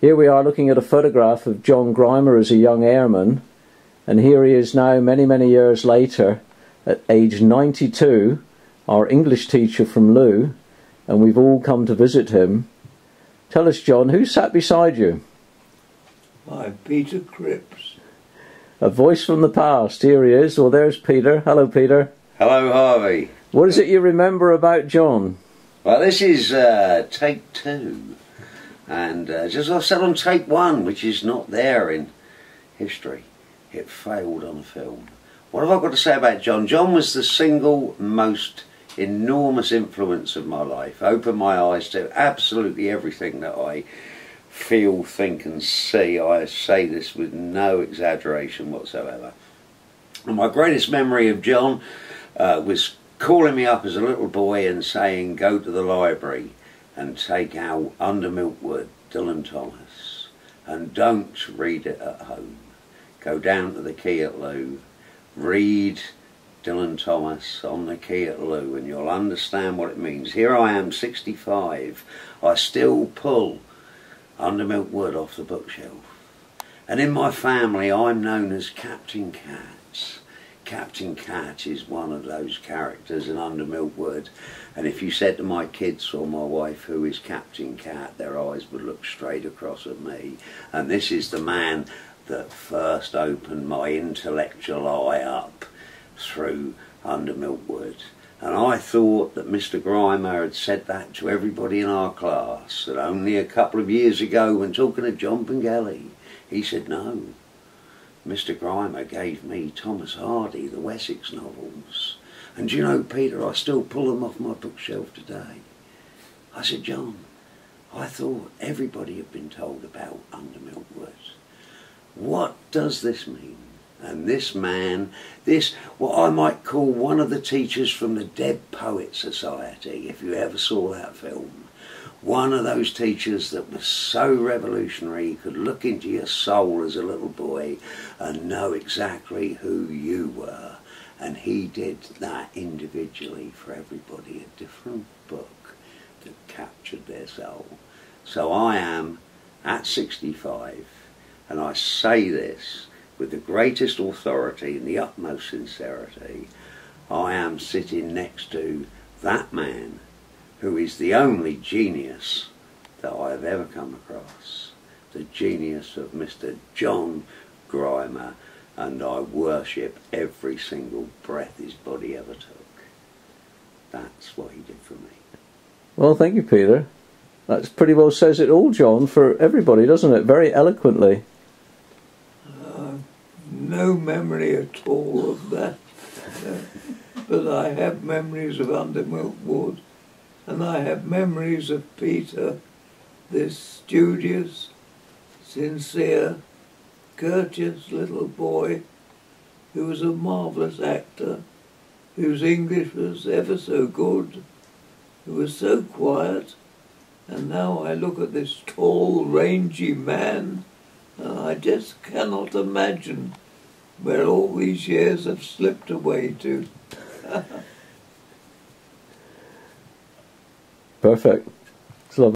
Here we are looking at a photograph of John Grimer as a young airman, and here he is now many, many years later at age 92, our English teacher from Looe, and we've all come to visit him. Tell us, John, who sat beside you? Why, Peter Cripps. A voice from the past. Here he is. Well, there's Peter. Hello, Peter. Hello, Harvey. What is it you remember about John? Well, this is take 2. And just as I said on take 1, which is not there in history, it failed on film. What have I got to say about John? John was the single most enormous influence of my life. Opened my eyes to absolutely everything that I feel, think and see. I say this with no exaggeration whatsoever. And my greatest memory of John was calling me up as a little boy and saying, go to the library and take out Under Milkwood, Dylan Thomas, and don't read it at home. Go down to the quay at Looe, read Dylan Thomas on the quay at Looe, and you'll understand what it means. Here I am, 65, I still pull Under Milkwood off the bookshelf. And in my family I'm known as Captain Cat. Captain Cat is one of those characters in Under Milkwood, and if you said to my kids or my wife, who is Captain Cat, their eyes would look straight across at me. And this is the man that first opened my intellectual eye up through Under Milkwood. And I thought that Mr. Grimer had said that to everybody in our class, and only a couple of years ago, when talking to John Pengelly, he said no. Mr. Grimer gave me Thomas Hardy, the Wessex novels. And you know, Peter, I still pull them off my bookshelf today. I said, John, I thought everybody had been told about Under Milkwood. What does this mean? And this man, this, what I might call one of the teachers from the Dead Poet Society, if you ever saw that film, one of those teachers that was so revolutionary, he could look into your soul as a little boy and know exactly who you were. And he did that individually for everybody, a different book that captured their soul. So I am at 65, and I say this with the greatest authority and the utmost sincerity. I am sitting next to that man who is the only genius that I have ever come across, the genius of Mr. John Grimer, and I worship every single breath his body ever took. That's what he did for me. Well, thank you, Peter. That pretty well says it all, John, for everybody, doesn't it? Very eloquently. No memory at all of that. But I have memories of Under Milkwood, and I have memories of Peter, this studious, sincere, courteous little boy who was a marvellous actor, whose English was ever so good, who was so quiet, and now I look at this tall, rangy man, and I just cannot imagine where all these years have slipped away to. Perfect.